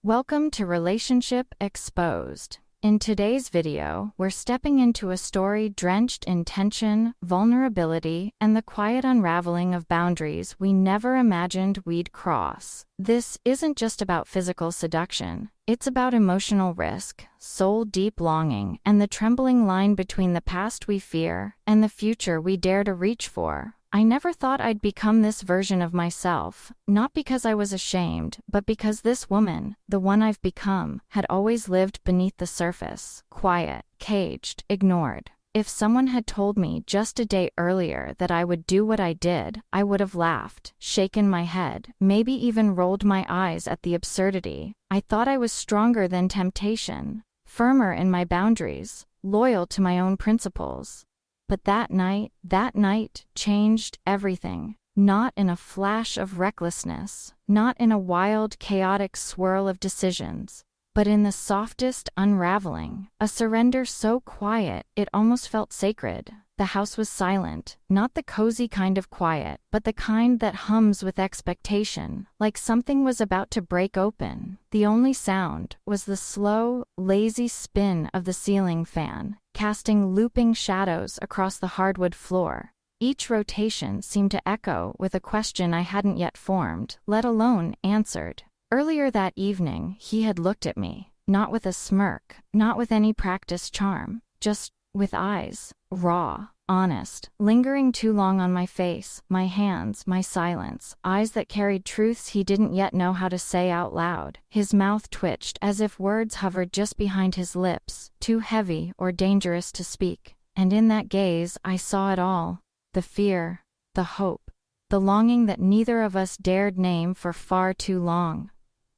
Welcome to Relationship Exposed. In today's video, we're stepping into a story drenched in tension, vulnerability, and the quiet unraveling of boundaries we never imagined we'd cross. This isn't just about physical seduction. It's about emotional risk, soul-deep longing, and the trembling line between the past we fear and the future we dare to reach for. I never thought I'd become this version of myself, not because I was ashamed, but because this woman, the one I've become, had always lived beneath the surface, quiet, caged, ignored. If someone had told me just a day earlier that I would do what I did, I would have laughed, shaken my head, maybe even rolled my eyes at the absurdity. I thought I was stronger than temptation, firmer in my boundaries, loyal to my own principles. But that night changed everything. Not in a flash of recklessness, not in a wild, chaotic swirl of decisions, but in the softest unraveling, a surrender so quiet it almost felt sacred. The house was silent, not the cozy kind of quiet, but the kind that hums with expectation, like something was about to break open. The only sound was the slow, lazy spin of the ceiling fan, casting looping shadows across the hardwood floor. Each rotation seemed to echo with a question I hadn't yet formed, let alone answered. Earlier that evening, he had looked at me, not with a smirk, not with any practiced charm, just with eyes, raw, honest, lingering too long on my face, my hands, my silence, eyes that carried truths he didn't yet know how to say out loud. His mouth twitched as if words hovered just behind his lips, too heavy or dangerous to speak. And in that gaze I saw it all. The fear, the hope, the longing that neither of us dared name for far too long.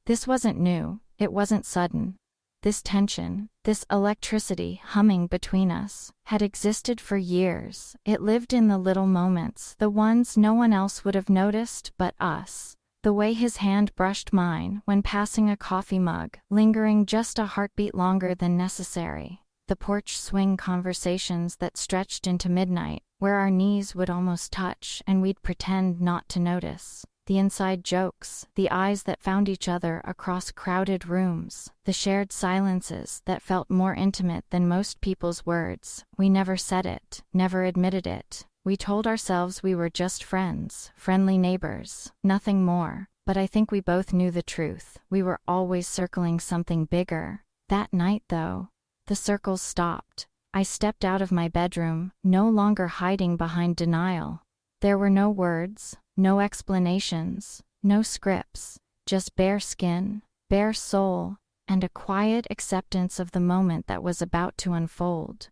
This wasn't new, it wasn't sudden. This tension, this electricity humming between us, had existed for years. It lived in the little moments, the ones no one else would have noticed but us. The way his hand brushed mine when passing a coffee mug, lingering just a heartbeat longer than necessary. The porch swing conversations that stretched into midnight, where our knees would almost touch and we'd pretend not to notice. The inside jokes, the eyes that found each other across crowded rooms, the shared silences that felt more intimate than most people's words. We never said it, never admitted it. We told ourselves we were just friends, friendly neighbors, nothing more. But I think we both knew the truth. We were always circling something bigger. That night, though, the circles stopped. I stepped out of my bedroom, no longer hiding behind denial. There were no words, no explanations, no scripts, just bare skin, bare soul, and a quiet acceptance of the moment that was about to unfold.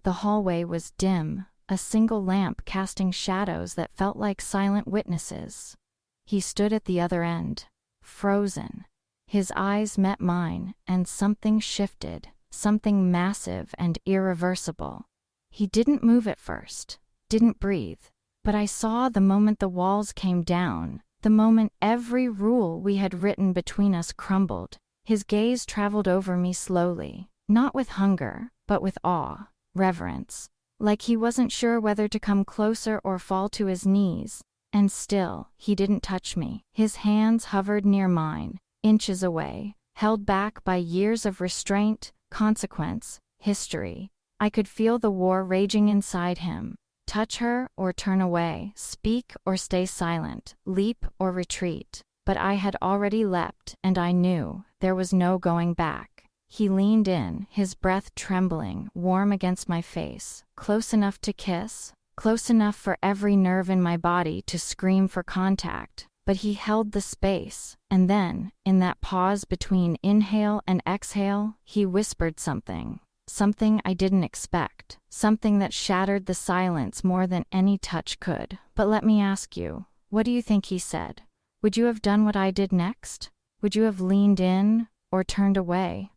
The hallway was dim, a single lamp casting shadows that felt like silent witnesses. He stood at the other end, frozen. His eyes met mine, and something shifted, something massive and irreversible. He didn't move at first, didn't breathe. But I saw the moment the walls came down, the moment every rule we had written between us crumbled. His gaze traveled over me slowly, not with hunger, but with awe, reverence, like he wasn't sure whether to come closer or fall to his knees. And still, he didn't touch me. His hands hovered near mine, inches away, held back by years of restraint, consequence, history. I could feel the war raging inside him. Touch her or turn away, speak or stay silent, leap or retreat. But I had already leapt, and I knew there was no going back. He leaned in, his breath trembling, warm against my face, close enough to kiss, close enough for every nerve in my body to scream for contact. But he held the space, and then, in that pause between inhale and exhale, he whispered something. Something I didn't expect, something that shattered the silence more than any touch could. But let me ask you, what do you think he said? Would you have done what I did next? Would you have leaned in, or turned away?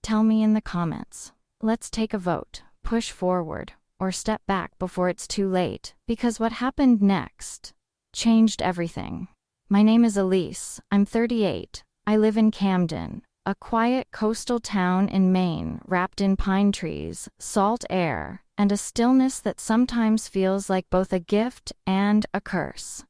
Tell me in the comments. Let's take a vote, push forward, or step back before it's too late, because what happened next changed everything. My name is Elise, I'm 38, I live in Camden, a quiet coastal town in Maine wrapped in pine trees, salt air, and a stillness that sometimes feels like both a gift and a curse.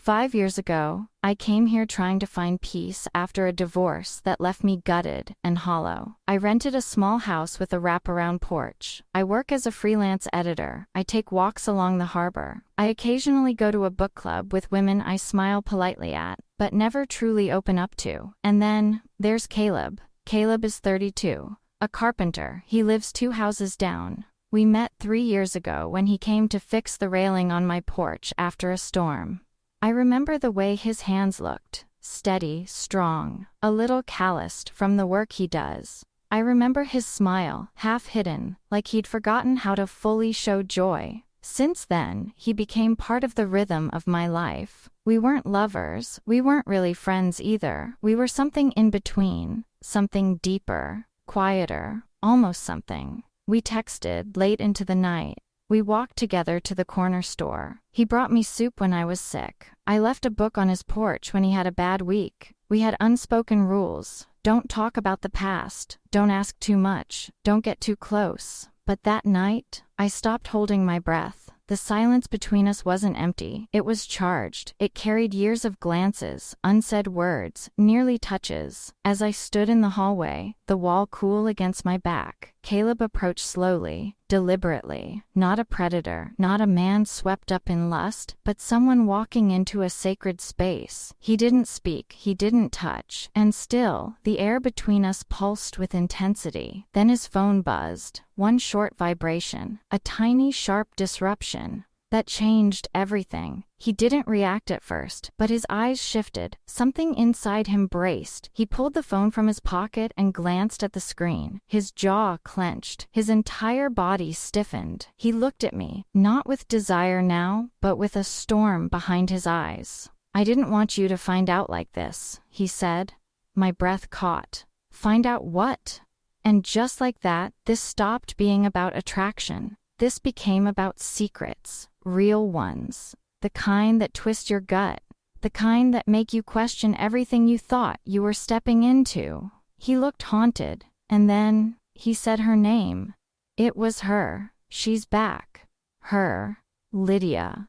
5 years ago, I came here trying to find peace after a divorce that left me gutted and hollow. I rented a small house with a wraparound porch. I work as a freelance editor. I take walks along the harbor. I occasionally go to a book club with women I smile politely at, but never truly open up to. And then, there's Caleb. Caleb is 32. A carpenter. He lives 2 houses down. We met 3 years ago when he came to fix the railing on my porch after a storm. I remember the way his hands looked, steady, strong, a little calloused from the work he does. I remember his smile, half hidden, like he'd forgotten how to fully show joy. Since then, he became part of the rhythm of my life. We weren't lovers, we weren't really friends either. We were something in between, something deeper, quieter, almost something. We texted late into the night. We walked together to the corner store. He brought me soup when I was sick. I left a book on his porch when he had a bad week. We had unspoken rules. Don't talk about the past. Don't ask too much. Don't get too close. But that night, I stopped holding my breath. The silence between us wasn't empty. It was charged. It carried years of glances, unsaid words, nearly touches. As I stood in the hallway, the wall cool against my back, Caleb approached slowly, deliberately. Not a predator, not a man swept up in lust, but someone walking into a sacred space. He didn't speak, he didn't touch, and still, the air between us pulsed with intensity. Then his phone buzzed. One short vibration, a tiny sharp disruption. That changed everything. He didn't react at first, but his eyes shifted. Something inside him braced. He pulled the phone from his pocket and glanced at the screen. His jaw clenched. His entire body stiffened. He looked at me, not with desire now, but with a storm behind his eyes. "I didn't want you to find out like this," he said. My breath caught. Find out what? And just like that, this stopped being about attraction. This became about secrets, real ones. The kind that twist your gut. The kind that make you question everything you thought you were stepping into. He looked haunted, and then, he said her name. It was her. She's back. Her. Lydia.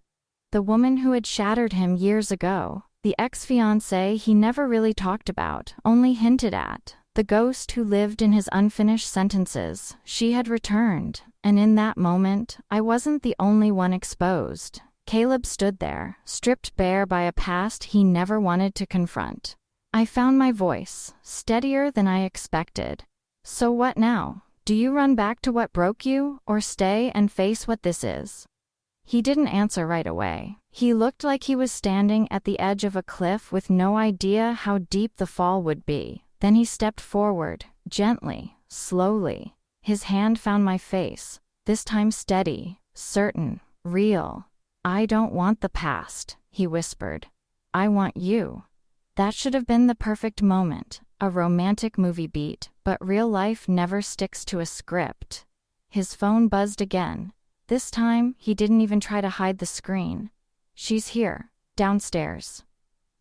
The woman who had shattered him years ago. The ex-fiancée he never really talked about, only hinted at. The ghost who lived in his unfinished sentences. She had returned, and in that moment, I wasn't the only one exposed. Caleb stood there, stripped bare by a past he never wanted to confront. I found my voice, steadier than I expected. "So what now? Do you run back to what broke you, or stay and face what this is?" He didn't answer right away. He looked like he was standing at the edge of a cliff with no idea how deep the fall would be. Then he stepped forward, gently, slowly. His hand found my face, this time steady, certain, real. "I don't want the past," he whispered. "I want you." That should have been the perfect moment, a romantic movie beat, but real life never sticks to a script. His phone buzzed again. This time, he didn't even try to hide the screen. "She's here, downstairs."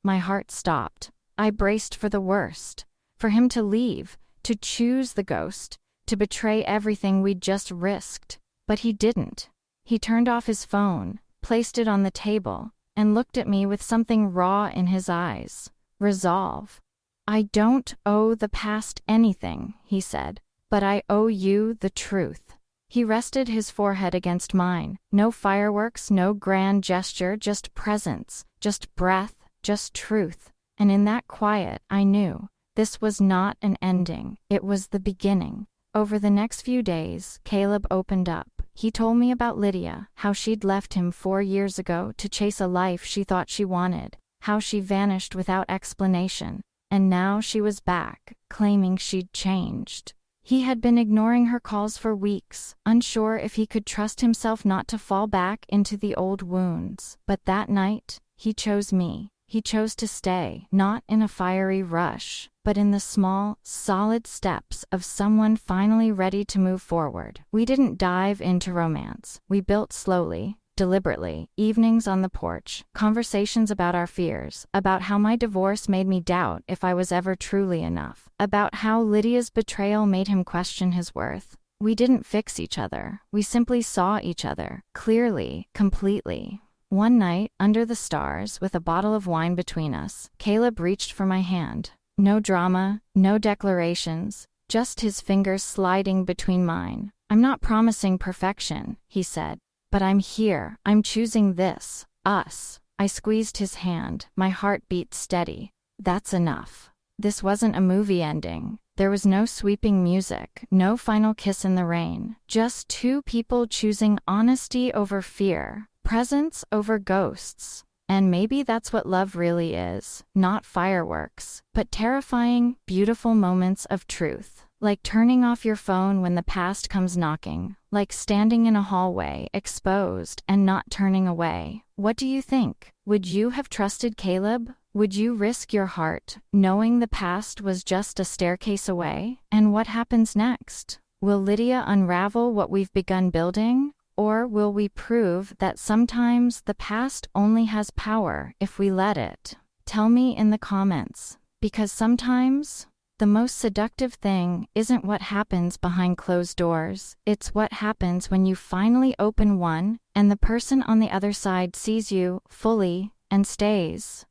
My heart stopped. I braced for the worst. For him to leave, to choose the ghost, to betray everything we'd just risked. But he didn't. He turned off his phone, placed it on the table, and looked at me with something raw in his eyes. Resolve. "I don't owe the past anything," he said, "but I owe you the truth." He rested his forehead against mine. No fireworks, no grand gesture, just presence, just breath, just truth. And in that quiet, I knew. This was not an ending, it was the beginning. Over the next few days, Caleb opened up. He told me about Lydia, how she'd left him 4 years ago to chase a life she thought she wanted, how she vanished without explanation, and now she was back, claiming she'd changed. He had been ignoring her calls for weeks, unsure if he could trust himself not to fall back into the old wounds. But that night, he chose me. He chose to stay, not in a fiery rush, but in the small, solid steps of someone finally ready to move forward. We didn't dive into romance. We built slowly, deliberately, evenings on the porch, conversations about our fears, about how my divorce made me doubt if I was ever truly enough, about how Lydia's betrayal made him question his worth. We didn't fix each other. We simply saw each other, clearly, completely. One night, under the stars, with a bottle of wine between us, Caleb reached for my hand. No drama, no declarations, just his fingers sliding between mine. "I'm not promising perfection," he said, "but I'm here. I'm choosing this, us." I squeezed his hand, my heart beat steady. That's enough. This wasn't a movie ending. There was no sweeping music, no final kiss in the rain, just two people choosing honesty over fear, presence over ghosts. And maybe that's what love really is, not fireworks, but terrifying, beautiful moments of truth. Like turning off your phone when the past comes knocking, like standing in a hallway, exposed and not turning away. What do you think? Would you have trusted Caleb? Would you risk your heart, knowing the past was just a staircase away? And what happens next? Will Lydia unravel what we've begun building? Or will we prove that sometimes the past only has power if we let it? Tell me in the comments, because sometimes the most seductive thing isn't what happens behind closed doors, it's what happens when you finally open one and the person on the other side sees you fully and stays.